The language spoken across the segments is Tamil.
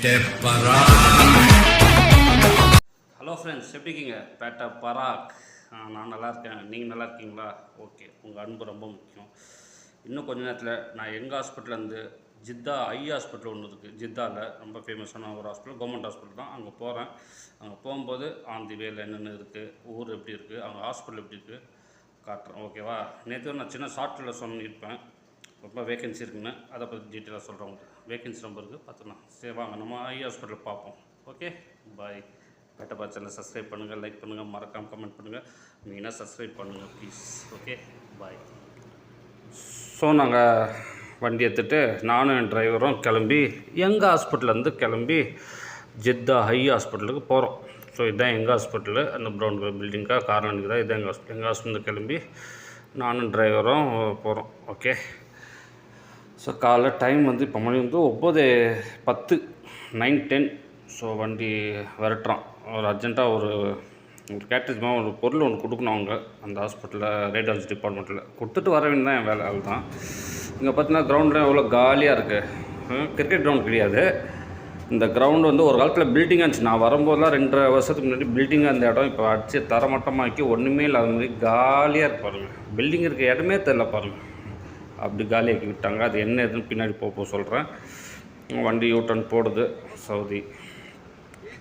ஹலோ ஃப்ரெண்ட்ஸ், எப்படி இருக்கீங்க? பேட்டை பராக். நான் நல்லா இருக்கேன். நீங்கள் நல்லா இருக்கீங்களா? ஓகே, உங்கள் அன்பு ரொம்ப முக்கியம். இன்னும் கொஞ்ச நேரத்தில் நான் எங்கள் ஹாஸ்பிட்டலேருந்து ஜித்தா ஐ ஹாஸ்பிட்டல் ஒன்று இருக்குது. ஜித்தாவில் ரொம்ப ஃபேமஸான ஒரு ஹாஸ்பிட்டல், கவர்மெண்ட் ஹாஸ்பிட்டல் தான். அங்கே போகிறேன். அங்கே போகும்போது ஆன் தி வேல என்னென்ன இருக்குது, ஊர் எப்படி இருக்குது, அவங்க ஹாஸ்பிட்டல் எப்படி இருக்குது காட்டுறேன். ஓகேவா? நேற்று நான் சின்ன ஷார்ட்டில் சொல்லியிருப்பேன், ரொம்ப வேகன்சி இருக்குன்னு. அதை பற்றி டீட்டெயிலாக சொல்கிறேன் உங்களுக்கு. வேகன்சி ரொம்ப இருக்குது, பார்த்துக்கலாம். சரி வாங்க, நம்ம ஐ ஹாஸ்பிட்டல் பார்ப்போம். ஓகே, பாய். பேட்டப்பா சேனல் சப்ஸ்கிரைப் பண்ணுங்கள், லைக் பண்ணுங்கள், மறக்காமல் கமெண்ட் பண்ணுங்கள். மெயினாக சப்ஸ்கிரைப் பண்ணுங்கள் ப்ளீஸ். Okay, bye. ஸோ நாங்கள் வண்டி எடுத்துகிட்டு நானும் என் டிரைவரும் கிளம்பி எங்கள் ஹாஸ்பிட்டலேருந்து கிளம்பி ஜித்தா ஹை ஹாஸ்பிட்டலுக்கு போகிறோம். ஸோ இதுதான் எங்கள் ஹாஸ்பிட்டலு. அந்த ப்ரௌன் கலர் பில்டிங்காக கார்னருக்கு தான் இதுதான் எங்கள் ஹாஸ்பிட்டல். எங்கள் ஹாஸ்பிட்டலுக்கு கிளம்பி நானும் டிரைவரும் போகிறோம். ஓகே, ஸோ காலைல டைம் வந்து இப்போ மணி வந்து 9:10, 9:10. ஸோ வண்டி விரட்டுறான். ஒரு அர்ஜென்ட்டாக ஒரு கேட்டரிஜ்மாக ஒரு பொருள் ஒன்று கொடுக்கணும் அவங்க அந்த ஹாஸ்பிட்டலில், ரேடியாலஜி டிபார்ட்மெண்ட்டில். கொடுத்துட்டு வர வேண்டியது தான் என் வேலை. அது தான். இங்கே பார்த்தீங்கன்னா கிரவுண்டில் எவ்வளோ காலியாக இருக்குது. கிரிக்கெட் கிரவுண்ட் கிடையாது. இந்த கிரவுண்டு வந்து ஒரு காலத்தில் பில்டிங்காக இருந்துச்சு. நான் வரும்போதெல்லாம் 2.5 வருஷத்துக்கு முன்னாடி பில்டிங்காக இருந்த இடம் இப்போ அடித்து தரமட்டமாக்கி ஒன்றுமே இல்லாத மாதிரி காலியாக இருக்கு பாருங்கள். பில்டிங் இருக்க இடமே தெரில பாருங்கள். அப்படி காலியாக்கி விட்டாங்க. அது என்ன எதுன்னு பின்னாடி போக சொல்கிறேன். வண்டி யூட்டர்ன் போடுது சவுதி.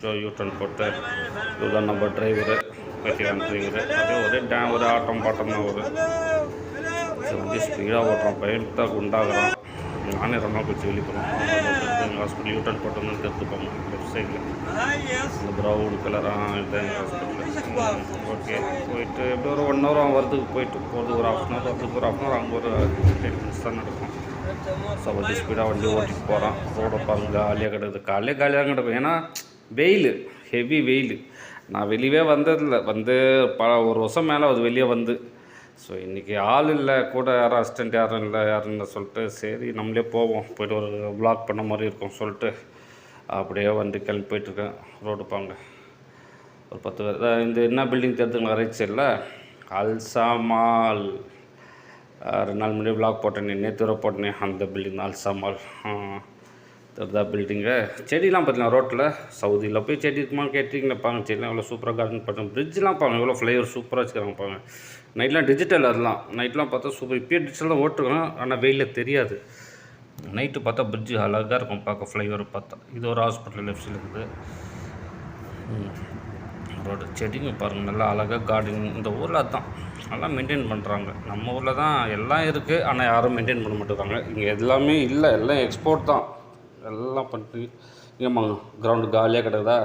ஸோ யூட்டர்ன் போட்டு இதுதான் நம்ம டிரைவரு, பைத்தியக்கான டிரைவரு. அதே ஒரு ஆட்டம் பாட்டம் தான் ஒரு. ஸோ வண்டி ஸ்பீடாக ஓட்டுறான், பயன்தான் குண்டாகிறான். நானே ரொம்ப கொஞ்சம் வெளியே போகிறோம். எங்கள் ஹாஸ்பிட்டல் யூட்டர்ன் போட்டு வந்து எடுத்துப்பாங்க லெஃப்ட் சைடில். இந்த ப்ரௌன் கலராக இதுதான் எங்கள் ஹாஸ்பிட்டல். ஓகே, போயிட்டு எப்படி ஒரு 1 hour வரதுக்கு போயிட்டு போகிறது, ஒரு 1/2 hour வரதுக்கு ஒரு 1/2 hour, அங்கே ஒரு 10 minutes தான் நடக்கும். ஸோ வண்டி ஸ்பீடாக வண்டி ஓட்டிட்டு போகிறான். ரோடை பாருங்க காலியாக கிடக்குது. காலியாக கிடக்கும். ஏன்னா வெயில், ஹெவி வெயில். நான் வெளியே வந்ததில்லை, வந்து ஒரு வருஷம் மேலே அது வெளியே வந்து. ஸோ இன்றைக்கி ஆள் இல்லை கூட, யாரும் அசிஸ்டண்ட் யாரும் இல்லை சொல்லிட்டு சரி நம்மளே போவோம், போய்ட்டு ஒரு வ்ளாக் பண்ண மாதிரி இருக்கும் சொல்லிட்டு அப்படியே வண்டி கிளம்பி போயிட்டுருக்கேன். ரோடு பாங்க ஒரு 10 பேர். இந்த என்ன பில்டிங் தெரிஞ்சுங்களா? ரைட் சைடில் அல்சா மால். 2 நாள் முன்னாடி வ்ளாக் போட்டேனே, நேற்று போட்டேனே, அந்த பில்டிங் தான் அல்சா மால். தெரிதா பில்டிங்கு? செடிலாம் பார்த்தீங்கன்னா ரோட்டில் சவுதியில் போய் செடி இருக்குமான்னு கேட்டிங்களா? பாங்க செடிலாம் எவ்வளோ சூப்பராக கார்டன் பண்ணுறோம். பிரிட்ஜெலாம் பாருங்க எவ்வளோ ஃப்ளைவர் சூப்பராக வச்சுக்கிறாங்க பாருங்க. நைட்லாம் டிஜிட்டல், அதெல்லாம் நைட்லாம் பார்த்தா சூப்பர். இப்போயே டிஜிட்டல் தான் ஓட்டுருக்கோம், ஆனால் வெயிலில் தெரியாது. நைட்டு பார்த்தா பிரிட்ஜு அழகாக இருக்கும் பார்க்க, ஃப்ளைவர் பார்த்தா. இது ஒரு ஹாஸ்பிட்டல் லெஃப்ட் சைடில் இருக்குது. ரோடு செடிங்க பாருங்கள் நல்லா அழகாக கார்டன். இந்த ஊரில் அதுதான் நல்லா மெயின்டைன் பண்ணுறாங்க. நம்ம ஊரில் தான் எல்லாம் இருக்குது, ஆனால் யாரும் மெயின்டைன் பண்ண மாட்டேங்கிறாங்க. இங்கே எல்லாமே இல்லை, எல்லாம் எக்ஸ்போர்ட் தான். எல்லாம் பண்ணிட்டு இங்கே கிரவுண்டு காலியாக கிடக்குதா,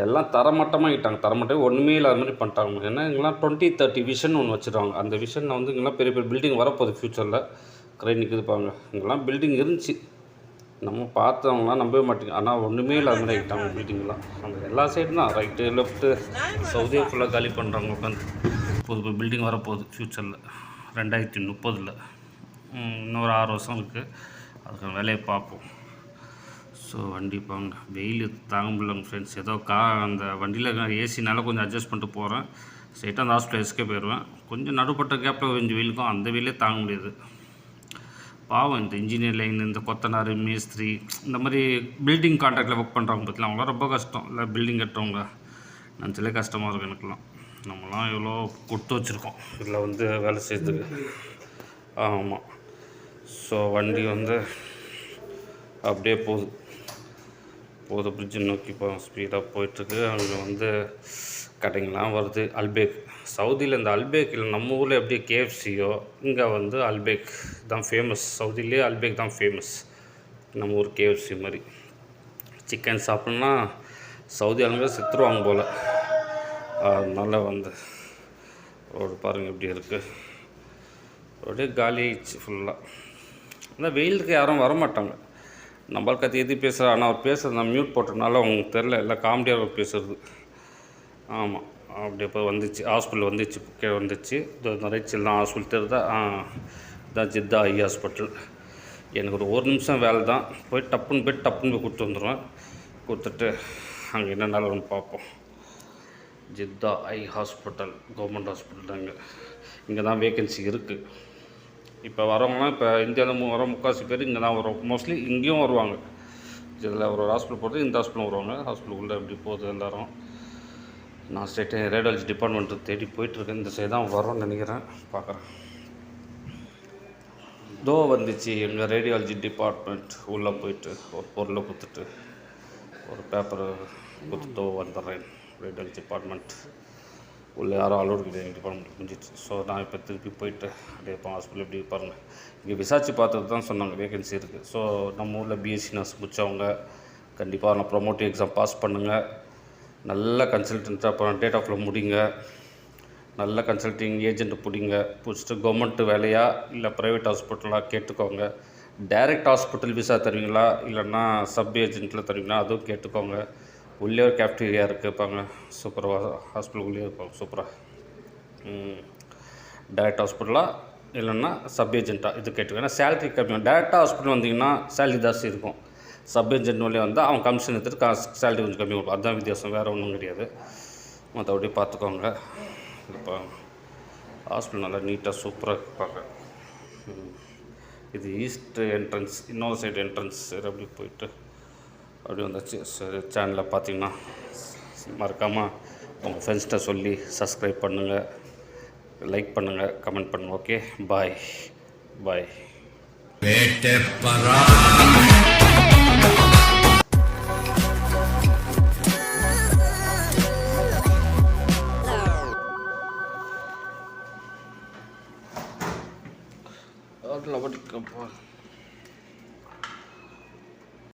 எல்லாம் தரமட்டமாகிட்டாங்க. தரமட்டம் ஒன்றுமே இல்லாத மாதிரி பண்ணிட்டாங்க. ஏன்னா இங்கெல்லாம் 2030 விஷன் ஒன்று வச்சுருவாங்க. அந்த விஷனில் வந்து இங்கெல்லாம் பெரிய பெரிய பில்டிங் வரப்போகுது ஃப்யூச்சரில். கிரைன் நிற்குதுப்பாங்க. இங்கெல்லாம் பில்டிங் இருந்துச்சு, நம்ம பார்த்தவங்களாம் நம்பவே மாட்டேங்க. ஆனால் ஒன்றுமே இல்லாத மாதிரி ஆகிட்டாங்க பில்டிங்லாம். அந்த எல்லா சைடும் தான், ரைட்டு லெஃப்ட்டு சவுதியை ஃபுல்லாக காலி பண்ணுறாங்க உட்காந்து. புது பில்டிங் வரப்போகுது ஃப்யூச்சரில் 2030. இன்னொரு 6 வருஷம் இருக்குது, அதுக்கான வேலையை பார்ப்போம். ஸோ வண்டி போங்க, வெயில் தாங்க முடியலங்க ஃப்ரெண்ட்ஸ். ஏதோ அந்த வண்டியில் ஏசினால கொஞ்சம் அட்ஜஸ்ட் பண்ணிட்டு போகிறேன். ஸ்ட்ரைட்டாக அந்த ஹாஸ்பிட்டல் எஸ்கே போயிடுவேன். கொஞ்சம் நடுப்பட்ட கேப்பில் கொஞ்சம் வெயிலுக்கும் அந்த வெயிலே தாங்க முடியாது. பாவம் இந்த இன்ஜினியர் லைன், இந்த கொத்தனார், மேஸ்திரி, இந்த மாதிரி பில்டிங் கான்ட்ராக்டில் ஒர்க் பண்ணுறவங்க பற்றிலாம் அவங்களாம் ரொம்ப கஷ்டம். இல்லை பில்டிங் கட்டுறவங்க நினச்சாலே கஷ்டமாக இருக்கும் எனக்குலாம். நம்மலாம் எவ்வளோ கொடுத்து வச்சுருக்கோம் இதில் வந்து வேலை செய்யறதுக்கு. ஆமாம். ஸோ வண்டி வந்து அப்படியே போகுது பிரிட்ஜை நோக்கி ஸ்பீடாக போயிட்டுருக்கு. அங்கே வந்து கடைங்கெலாம் வருது. அல்பேக் சவுதியில், இந்த அல்பேக் இல்லை நம்ம ஊரில் எப்படி கேஎஃப்சியோ, இங்கே வந்து அல்பேக் தான் ஃபேமஸ். சவுதியிலே அல்பேக் தான் ஃபேமஸ். நம்ம ஊர் கேஎஃப்சி மாதிரி. சிக்கன் சாப்பிட்ணுன்னா சவுதி ஆளுங்க செத்துருவாங்க போல். அதனால் வந்து ரோடு பாருங்கள் எப்படி இருக்குது. ரோடே காலி ஆயிடுச்சு ஃபுல்லாக. ஆனால் வெயிலுக்கு யாரும் வரமாட்டாங்க. நம்மளுக்கு அது எது பேசுகிறா, ஆனால் அவர் பேசுகிறது நான் மியூட் போட்டதுனால அவங்களுக்கு தெரில, எல்லாம் காமெடியாக பேசுகிறது. ஆமாம், அப்படியே போய் வந்துச்சு ஹாஸ்பிட்டல் வந்துச்சு, கீழே வந்துச்சு. ரைட் சைடில் தான் ஹாஸ்பிட்டல் தெரியுதா? இதான் ஜித்தா ஐ ஹாஸ்பிட்டல். எனக்கு ஒரு நிமிஷம் வேலை தான். போய் டப்புன்னு போய் கொடுத்து வந்துடுவேன். கொடுத்துட்டு அங்கே என்னென்னாலும் பார்ப்போம். ஜித்தா ஐ ஹாஸ்பிட்டல் கவர்மெண்ட் ஹாஸ்பிட்டல் தாங்க. இங்கே தான் வேக்கன்சி இருக்குது. இப்போ வரவங்களாம் இப்போ இந்தியாவில் வர முக்கால்வாசி பேர் இங்கே தான் வரும். மோஸ்ட்லி இங்கேயும் வருவாங்க. இதில் ஒரு ஹாஸ்பிட்டல் போகிறது, இந்த ஹாஸ்பிட்டலும் வருவாங்க. ஹாஸ்பிட்டலுக்குள்ளே எப்படி போகுது எல்லோரும். நான் ஸ்ட்ரெயிட்டு ரேடியாலஜி டிபார்ட்மெண்ட்டு தேடி போயிட்டுருக்கேன். இந்த சைடு தான் வரோன்னு நினைக்கிறேன், பார்க்குறேன். தோ வந்துச்சு எங்கள் ரேடியாலஜி டிபார்ட்மெண்ட். உள்ளே போயிட்டு ஒரு பொருளை கொடுத்துட்டு ஒரு பேப்பரை கொடுத்துட்டோ வந்துடுறேன். ரேடியாலஜி டிபார்ட்மெண்ட் உள்ளே யாரும் அலோடு கிடையாது, எங்கள் டிபார்ட்மெண்ட் முடிஞ்சிச்சு. ஸோ நான் இப்போ திருப்பி போயிட்டு அப்படியே இப்போ ஹாஸ்பிட்டல் எப்படி பாருங்கள். இங்கே விசாரித்து பார்த்தது தான் சொன்னாங்க வேகன்சி இருக்குது. ஸோ நம்ம ஊரில் பிஎஸ்சி நர்ஸ் முடித்தவங்க கண்டிப்பாக நான் ப்ரொமோட்டிவ் எக்ஸாம் பாஸ் பண்ணுங்கள். நல்ல கன்சல்டன்ட்டாக அப்புறம் டேட் ஆஃபில் முடிங்க. நல்ல கன்சல்டிங் ஏஜென்ட் பிடிங்க. பிடிச்சிட்டு கவர்மெண்ட்டு வேலையா இல்லை ப்ரைவேட் ஹாஸ்பிட்டலாக கேட்டுக்கோங்க. டைரெக்ட் ஹாஸ்பிட்டல் விசா தருவீங்களா இல்லைன்னா சப் ஏஜென்ட்டில் தருவீங்களா அதுவும் கேட்டுக்கோங்க. உள்ளே ஒரு கேஃப்டீரியா இருக்குப்பாங்க, சூப்பராக ஹாஸ்பிட்டல் உள்ளே இருப்பாங்க சூப்பராக. டைரெக்ட் ஹாஸ்பிட்டலாக இல்லைன்னா சப் ஏஜென்ட்டாக இது கேட்டுக்கோங்க. ஏன்னா சேலரி கம்மி. டேரெக்டாக ஹாஸ்பிட்டல் வந்தீங்கன்னா சேலரி ஜாஸ்தி இருக்கும். சப் ஏஜென்ட் வழியாக வந்தால் அவன் கமிஷன் எடுத்துகிட்டு சேலரி கொஞ்சம் கம்மி கொடுக்கும். அதுதான் வித்தியாசம், வேறு ஒன்றும் கிடையாது. மற்றபடி பார்த்துக்கோங்க. இப்போ ஹாஸ்பிட்டல் நல்லா நீட்டாக சூப்பராக இருப்பாங்க. இது ஈஸ்ட் என்ட்ரன்ஸ், இன்னொரு சைடு என்ட்ரன்ஸ். சரி அப்படி போயிட்டு அப்படி வந்தாச்சு. சரி சேனலில் பார்த்தீங்கன்னா மறக்காமல் உங்கள் ஃப்ரெண்ட்ஸ்கிட்ட சொல்லி சப்ஸ்கிரைப் பண்ணுங்கள், லைக் பண்ணுங்கள், கமெண்ட் பண்ணுங்கள். ஓகே, பாய் பாய்.